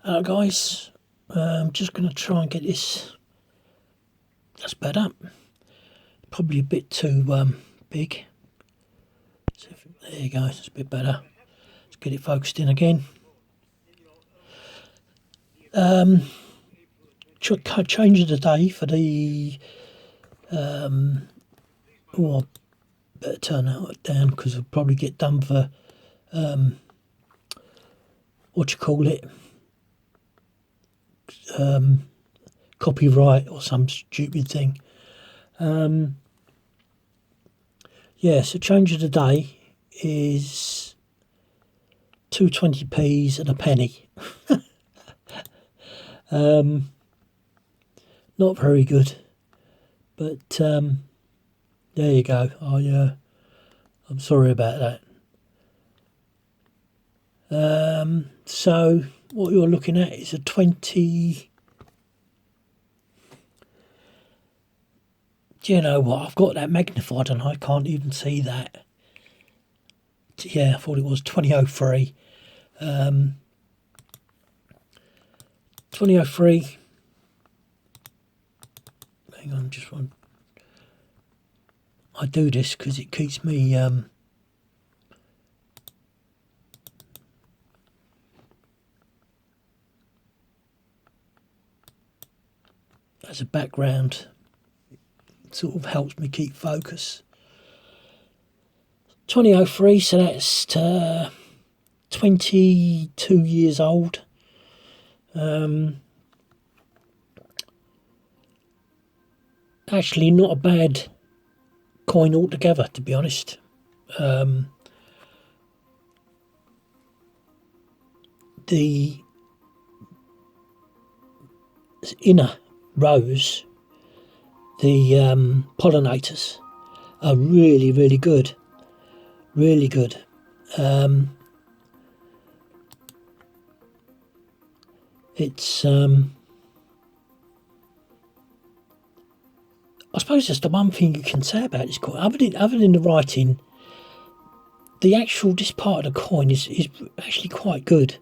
Guys, I'm just going to try and get this. That's better. Probably a bit too big. So there you go, it's a bit better. Let's get it focused in again. Change of the day for the I better turn that down because I'll probably get done for what you call it, copyright or some stupid thing. Yeah, so change of the day is 220p's and a penny. Not very good, but there you go. I'm sorry about that. So what you're looking at is a 20. Do you know what? I've got that magnified and I can't even see that. Yeah, I thought it was 2003. 2003. Hang on, just one. I do this because it keeps me as a background. It sort of helps me keep focus. 2003, so that's 22 years old. Actually, not a bad coin altogether, to be honest. The inner rows, the pollinators, are really, really good. Really good. It's I suppose that's the one thing you can say about this coin. Other than the writing, the actual this part of the coin is actually quite good.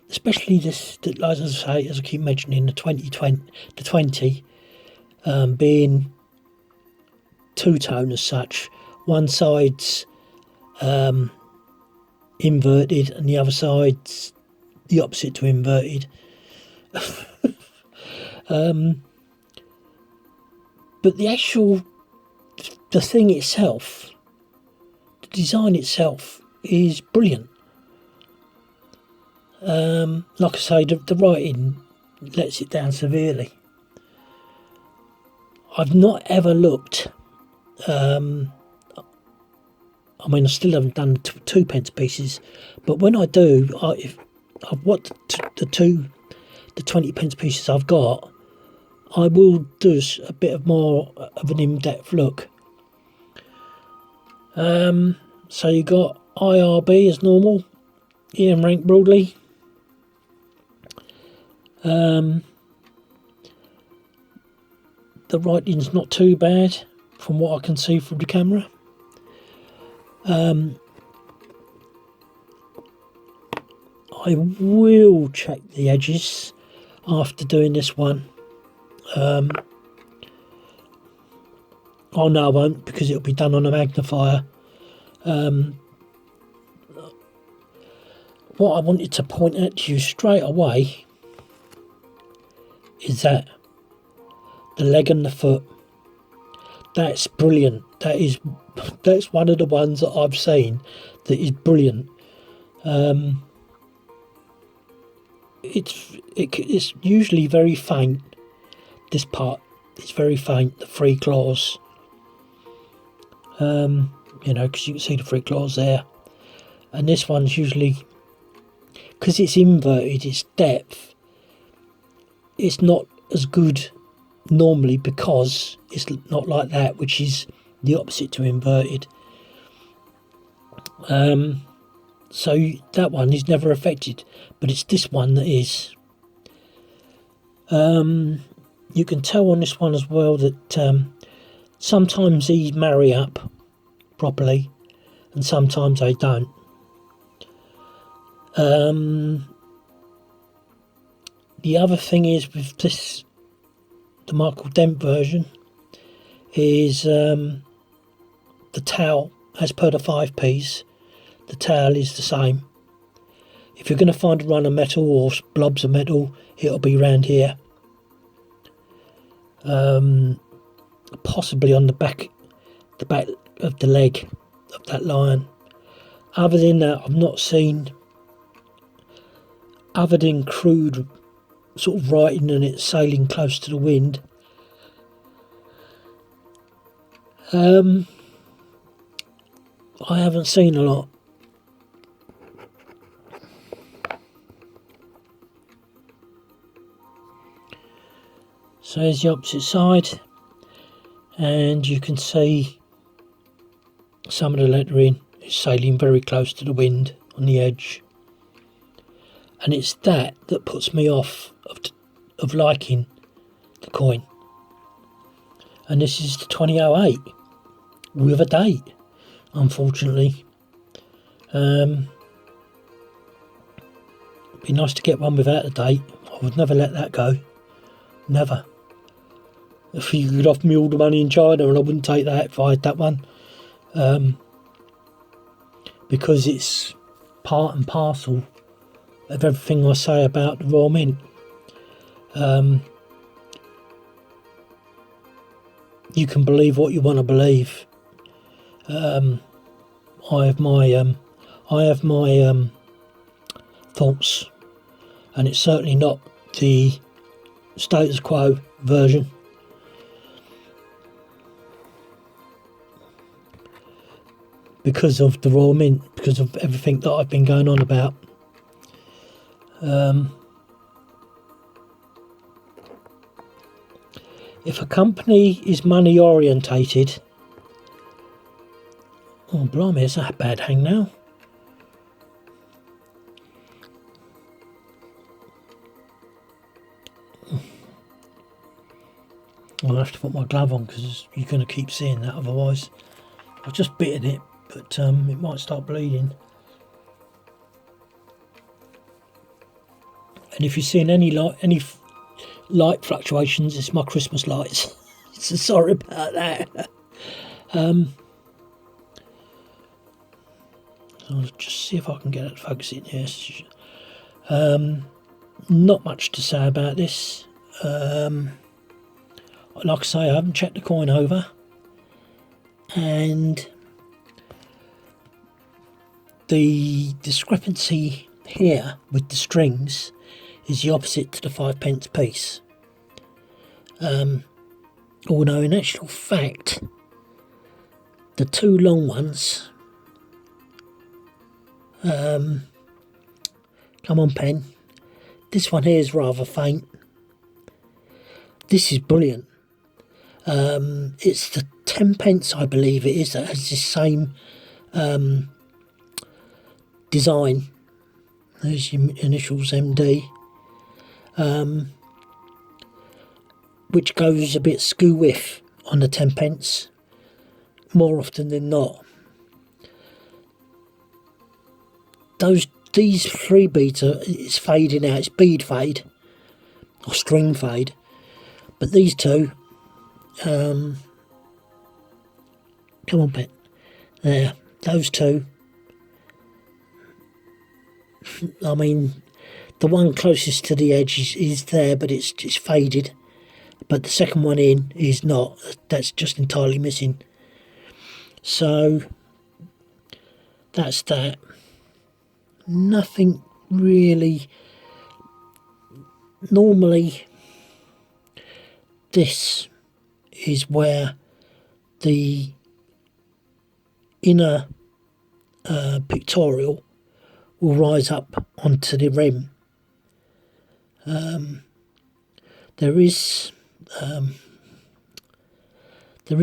Especially this, as I say, as I keep mentioning, the 20 being two-tone as such. One side's inverted and the other side's the opposite to inverted. But the thing itself, the design itself is brilliant. Like I say, the writing lets it down severely. I've not ever looked. I mean, I still haven't done the 2p pieces, but when I do, what the 20p pieces I've got, I will do a bit of more of an in-depth look. So you got IRB as normal, Ian Rank broadly. The writing's not too bad from what I can see from the camera. I will check the edges after doing this one. Oh no, I won't, because it'll be done on a magnifier. What I wanted to point out to you straight away is that the leg and the foot. That's brilliant. That's one of the ones that I've seen that is brilliant. It's usually very faint. This part is very faint, the three claws. Because you can see the three claws there. And this one's usually, because it's inverted, its depth, it's not as good normally because it's not like that, which is the opposite to inverted. So that one is never affected, but it's this one that is. You can tell on this one as well that sometimes these marry up properly and sometimes they don't. The other thing is with this, the Michael Dent version, is the towel, as per the 5Ps, the towel is the same. If you're going to find a run of metal or blobs of metal, it'll be round here. Possibly on the back of the leg of that lion. Other than that, I've not seen, other than crude sort of writing and it sailing close to the wind. I haven't seen a lot. So there's the opposite side, and you can see some of the lettering is sailing very close to the wind on the edge, and it's that puts me off of liking the coin. And this is the 2008 with a date, unfortunately. It'd be nice to get one without a date. I would never let that go, never. If you could offer me all the money in China, and I wouldn't take that if I had that one, because it's part and parcel of everything I say about the Royal Mint. You can believe what you want to believe. I have my thoughts, and it's certainly not the status quo version. Because of the Royal Mint, because of everything that I've been going on about. If a company is money orientated, oh blimey, is that a bad hang now? I'll have to put my glove on because you're going to keep seeing that, otherwise I've just bitten it, but it might start bleeding. And if you're seeing any light fluctuations, it's my Christmas lights. So sorry about that. I'll just see if I can get it focusing. Yes. Not much to say about this. Like I say, I haven't checked the coin over, and the discrepancy here with the strings is the opposite to the 5p piece. Although in actual fact, the two long ones, come on pen, this one here is rather faint. This is brilliant. It's the 10p, I believe it is, that has the same design. There's your initials MD, which goes a bit skew-whiff on the 10p more often than not. These free beads it's fading out, it's bead fade or string fade, but these two, come on Pet, there, those two, I mean the one closest to the edge is there, but it's faded, but the second one in is not, that's just entirely missing. So that's that. Nothing really. Normally this is where the inner pictorial will rise up onto the rim. There is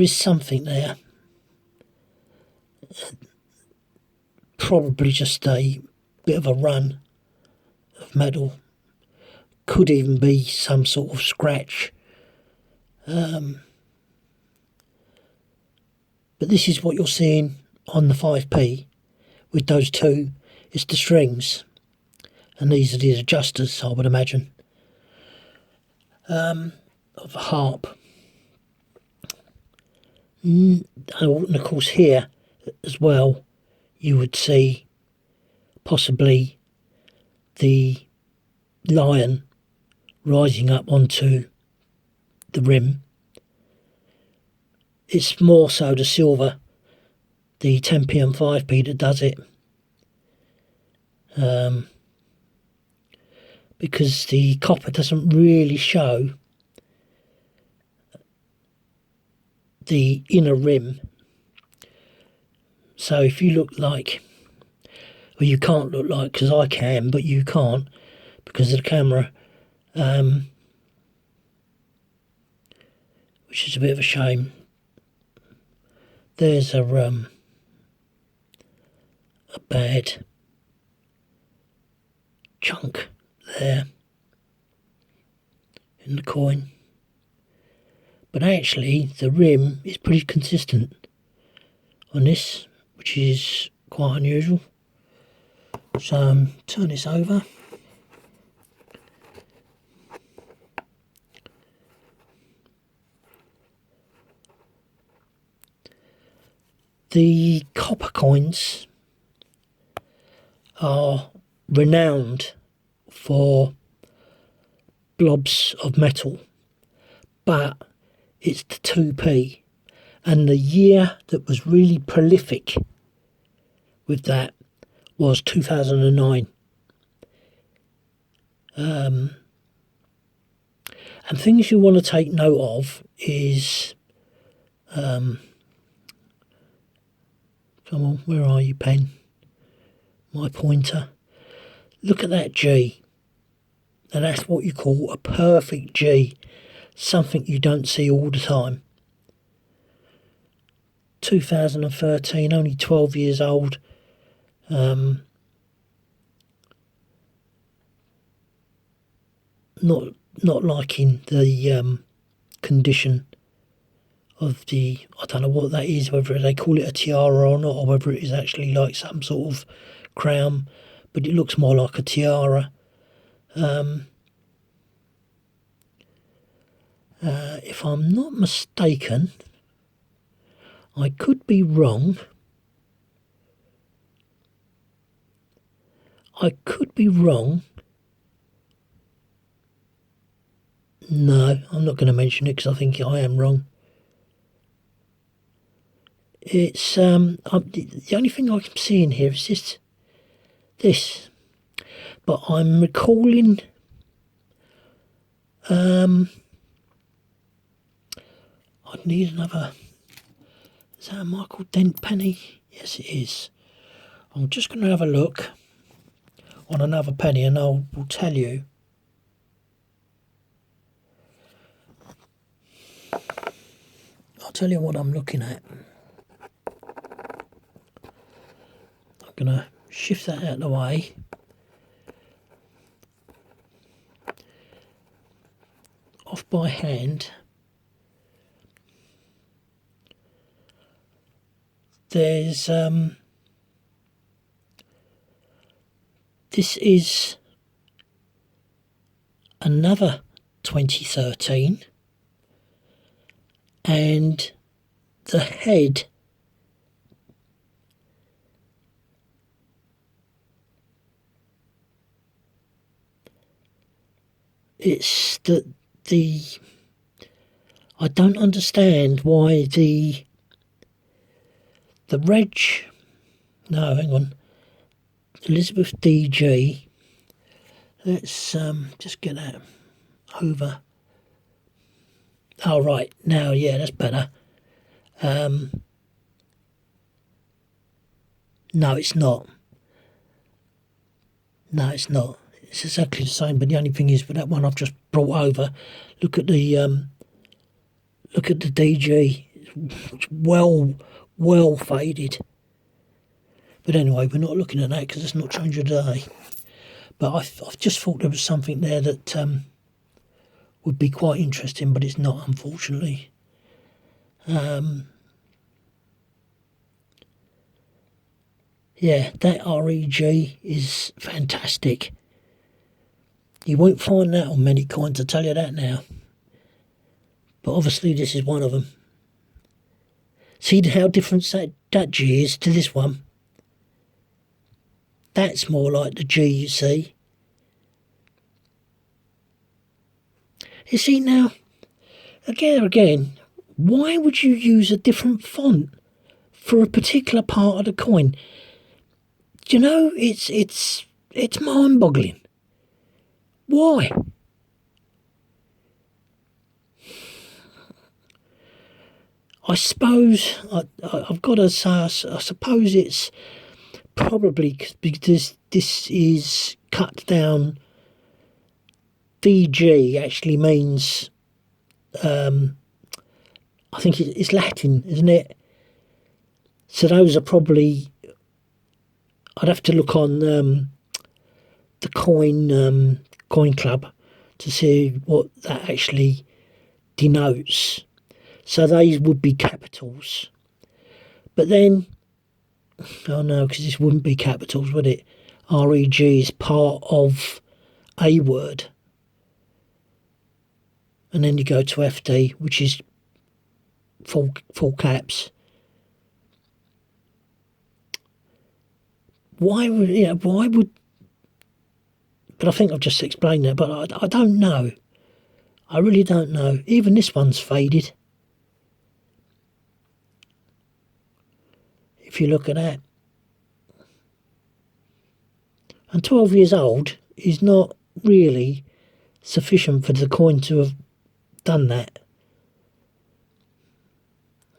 something there, probably just a bit of a run of metal, could even be some sort of scratch, but this is what you're seeing on the 5p with those two. It's the strings, and these are the adjusters, I would imagine. of a harp. And of course here as well you would see possibly the lion rising up onto the rim. It's more so the silver, the 10p and 5p that does it. Because the copper doesn't really show the inner rim. So if you look like, well, you can't look like, because I can, but you can't because of the camera, which is a bit of a shame. There's a bad chunk there in the coin, but actually the rim is pretty consistent on this, which is quite unusual. So turn this over. The copper coins are renowned for blobs of metal, but it's the 2p, and the year that was really prolific with that was 2009. And things you want to take note of is, come on, where are you, pen? My pointer. Look at that G. And that's what you call a perfect G. Something you don't see all the time. 2013, only 12 years old. Not liking the condition of the, I don't know what that is, whether they call it a tiara or not, or whether it is actually like some sort of crown, but it looks more like a tiara. If I'm not mistaken, I could be wrong. No, I'm not going to mention it because I think I am wrong. It's the only thing I'm seeing here is this, but I'm recalling I'd need another. Is that a Michael Dent penny? Yes, it is. I'm just going to have a look on another penny and will tell you. I'll tell you what I'm looking at. I'm going to shift that out of the way. Off by hand. There's this is another 2013, and the head it's the I don't understand why the reg, no, hang on, Elizabeth DG, let's just get that over. Oh, right, now, yeah, that's better. No, it's not. No, it's not. It's exactly the same, but the only thing is, for that one I've just brought over, look at the DG, it's well faded. But anyway, we're not looking at that because it's not changed today. But I've just thought there was something there that would be quite interesting, but it's not, unfortunately. Yeah, that REG is fantastic. You won't find that on many coins, I tell you that now. But obviously this is one of them. See how different that G is to this one? That's more like the G, you see. You see now, again, why would you use a different font for a particular part of the coin? You know, it's mind-boggling. Why? I suppose I've got to say, I suppose it's probably because this is cut down. DG actually means, I think it's Latin, isn't it? So those are probably, I'd have to look on the coin club to see what that actually denotes. So these would be capitals. But then, oh no, because this wouldn't be capitals, would it? REG is part of a word. And then you go to FD, which is full caps. Why would, but I think I've just explained that, but I don't know. I really don't know. Even this one's faded. If you look at that. And 12 years old is not really sufficient for the coin to have done that.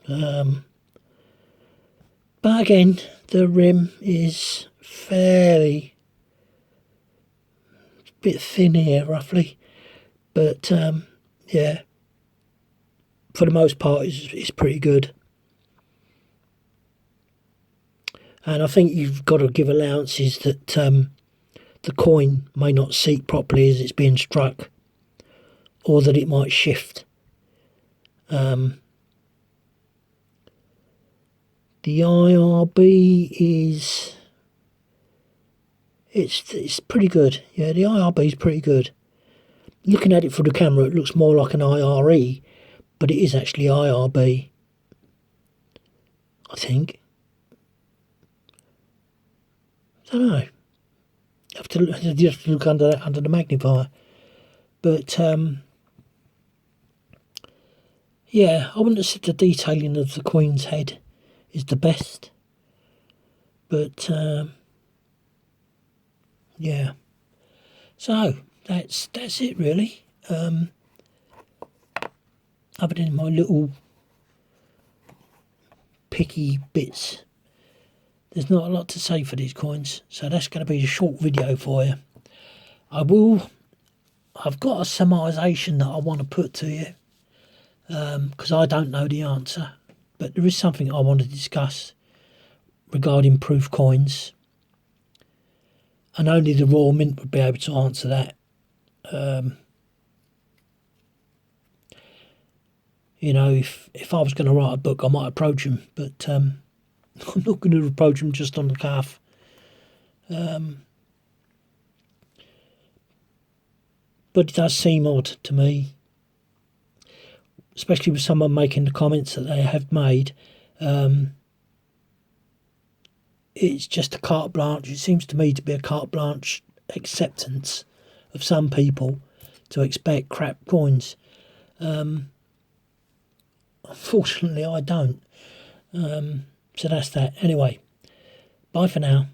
But again, the rim is fairly, a bit thin here roughly, but yeah, for the most part it's pretty good. And I think you've got to give allowances that the coin may not seat properly as it's being struck, or that it might shift. The IRB is, it's pretty good. Yeah, the IRB is pretty good. Looking at it through the camera, it looks more like an IRE, but it is actually IRB, I think. I don't know. You have to look under the magnifier. But yeah, I wouldn't have said the detailing of the Queen's head is the best. But yeah. So that's it really. Other than my little picky bits, there's not a lot to say for these coins, so that's going to be a short video for you. I've got a summarisation that I want to put to you, because I don't know the answer, but there is something I want to discuss regarding proof coins, and only the Royal Mint would be able to answer that. You know, if I was going to write a book, I might approach him, but I'm not going to approach him just on the cuff. But it does seem odd to me, especially with someone making the comments that they have made. It's just a carte blanche. It seems to me to be a carte blanche acceptance of some people to expect crap coins. Unfortunately, I don't. So that's that. Anyway, bye for now.